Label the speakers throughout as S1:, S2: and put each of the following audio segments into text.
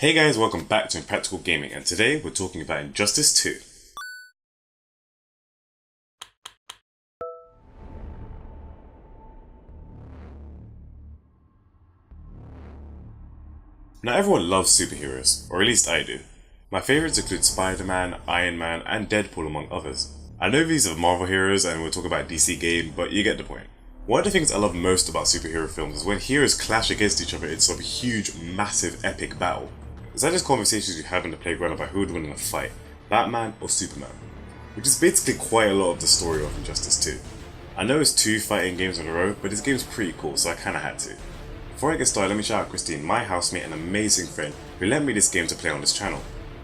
S1: Hey guys, welcome back to Impractical Gaming, and today we're talking about Injustice 2. Now everyone loves superheroes, or at least I do. My favourites include Spider-Man, Iron Man, and Deadpool among others. I know these are Marvel heroes and we'll talk about DC game, but you get the point. One of the things I love most about superhero films is when heroes clash against each other in some huge, massive, epic battle. It's like those conversations you have in the playground about who would win in a fight, Batman or Superman, which is basically quite a lot of the story of Injustice 2. I know it's 2 fighting games in a row, but this game's pretty cool, so I kinda had to. Before I get started, let me shout out Christine, my housemate and amazing friend, who lent me this game to play on this channel.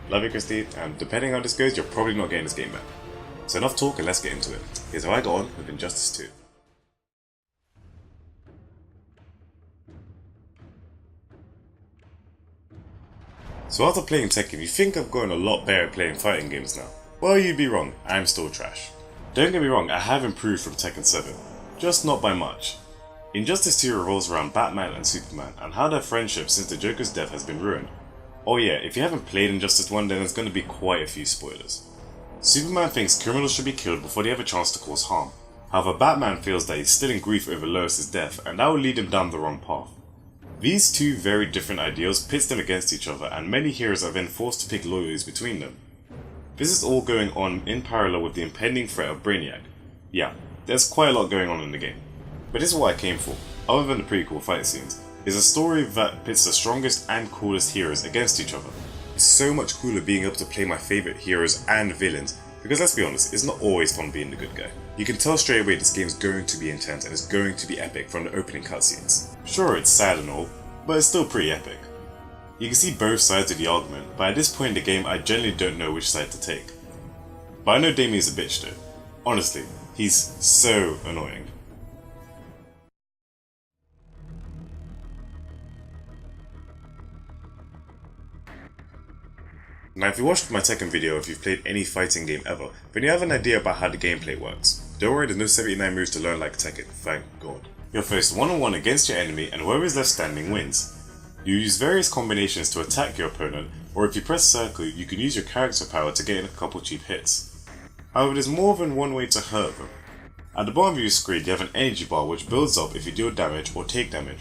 S1: Love you, Christine, and depending on how this goes, you're probably not getting this game back. So enough talk and let's get into it. Here's how I got on with Injustice 2. So after playing Tekken, you think I've gotten a lot better at playing fighting games now. Well, you'd be wrong, I'm still trash. Don't get me wrong, I have improved from Tekken 7, just not by much. Injustice 2 revolves around Batman and Superman and how their friendship since the Joker's death has been ruined. Oh yeah, if you haven't played Injustice 1 then there's going to be quite a few spoilers. Superman thinks criminals should be killed before they have a chance to cause harm. However, Batman feels that he's still in grief over Lois' death and that will lead him down the wrong path. These two very different ideals pits them against each other and many heroes are then forced to pick loyalties between them. This is all going on in parallel with the impending threat of Brainiac. Yeah, there's quite a lot going on in the game. But this is what I came for, other than the pretty cool fight scenes, is a story that pits the strongest and coolest heroes against each other. It's so much cooler being able to play my favourite heroes and villains, because let's be honest, it's not always fun being the good guy. You can tell straight away this game's going to be intense and it's going to be epic from the opening cutscenes. Sure, it's sad and all, but it's still pretty epic. You can see both sides of the argument, but at this point in the game I generally don't know which side to take. But I know Damian's a bitch though. Honestly, he's so annoying. Now if you watched my Tekken video or if you've played any fighting game ever, then you have an idea about how the gameplay works. Don't worry, there's no 79 moves to learn like Tekken, thank god. You're faced one-on-one against your enemy and whoever is left standing wins. You use various combinations to attack your opponent, or if you press circle you can use your character power to get in a couple cheap hits. However, there's more than one way to hurt them. At the bottom of your screen you have an energy bar which builds up if you deal damage or take damage.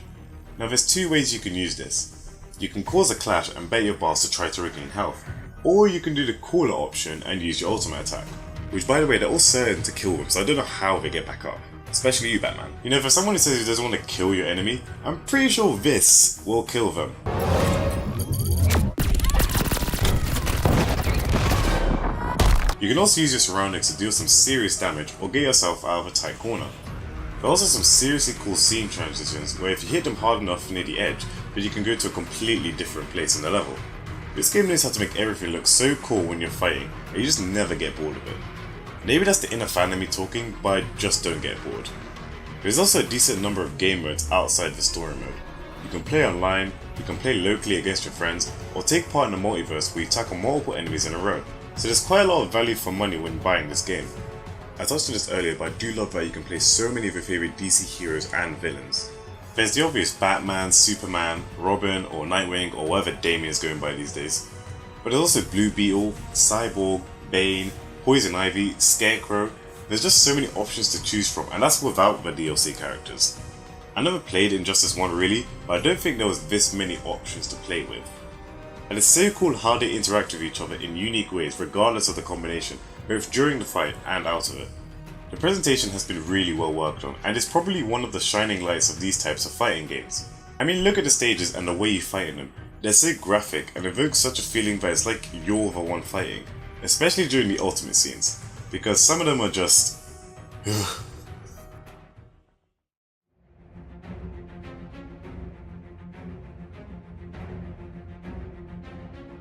S1: Now there's 2 ways you can use this. You can cause a clash and bet your bars to try to regain health, or you can do the cooler option and use your ultimate attack. Which by the way, they're all certain to kill them, so I don't know how they get back up. Especially you, Batman. You know, for someone who says he doesn't want to kill your enemy, I'm pretty sure this will kill them. You can also use your surroundings to deal some serious damage or get yourself out of a tight corner. There are also some seriously cool scene transitions where if you hit them hard enough near the edge, then you can go to a completely different place in the level. This game knows how to make everything look so cool when you're fighting, and you just never get bored of it. Maybe that's the inner fan in me talking, but I just don't get bored. There's also a decent number of game modes outside the story mode. You can play online, you can play locally against your friends, or take part in the multiverse where you tackle multiple enemies in a row, so there's quite a lot of value for money when buying this game. I touched on this earlier, but I do love that you can play so many of your favourite DC heroes and villains. There's the obvious Batman, Superman, Robin, or Nightwing, or whatever Damian's going by these days. But there's also Blue Beetle, Cyborg, Bane, Poison Ivy, Scarecrow. There's just so many options to choose from, and that's without the DLC characters. I never played Injustice 1 really, but I don't think there was this many options to play with. And it's so cool how they interact with each other in unique ways regardless of the combination, both during the fight and out of it. The presentation has been really well worked on, and is probably one of the shining lights of these types of fighting games. I mean, look at the stages and the way you fight in them. They're so graphic and evoke such a feeling that it's like you're the one fighting. Especially during the ultimate scenes, because some of them are just...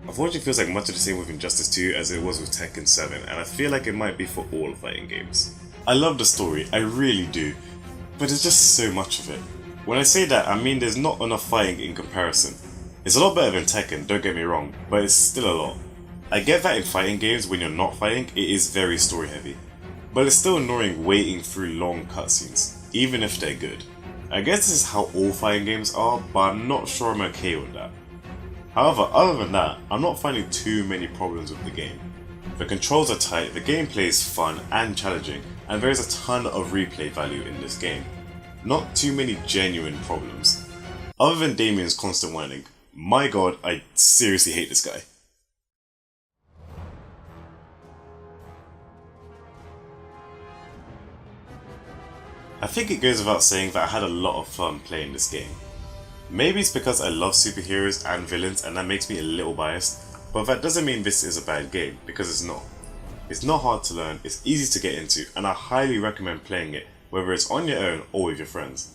S1: Unfortunately, it feels like much of the same with Injustice 2 as it was with Tekken 7, and I feel like it might be for all fighting games. I love the story, I really do, but there's just so much of it. When I say that, I mean there's not enough fighting in comparison. It's a lot better than Tekken, don't get me wrong, but it's still a lot. I get that in fighting games, when you're not fighting, it is very story heavy. But it's still annoying waiting through long cutscenes, even if they're good. I guess this is how all fighting games are, but I'm not sure I'm okay with that. However, other than that, I'm not finding too many problems with the game. The controls are tight, the gameplay is fun and challenging, and there is a ton of replay value in this game. Not too many genuine problems. Other than Damian's constant whining. My god, I seriously hate this guy. I think it goes without saying that I had a lot of fun playing this game. Maybe it's because I love superheroes and villains and that makes me a little biased, but that doesn't mean this is a bad game, because it's not. It's not hard to learn, it's easy to get into, and I highly recommend playing it, whether it's on your own or with your friends.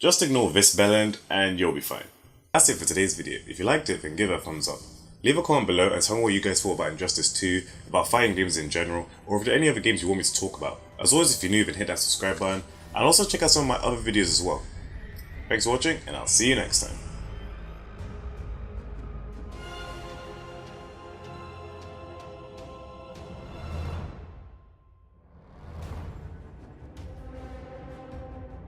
S1: Just ignore this bell end and you'll be fine. That's it for today's video. If you liked it, then give it a thumbs up. Leave a comment below and tell me what you guys thought about Injustice 2, about fighting games in general, or if there are any other games you want me to talk about. As always, if you're new, then hit that subscribe button, and also check out some of my other videos as well. Thanks for watching, and I'll see you next time.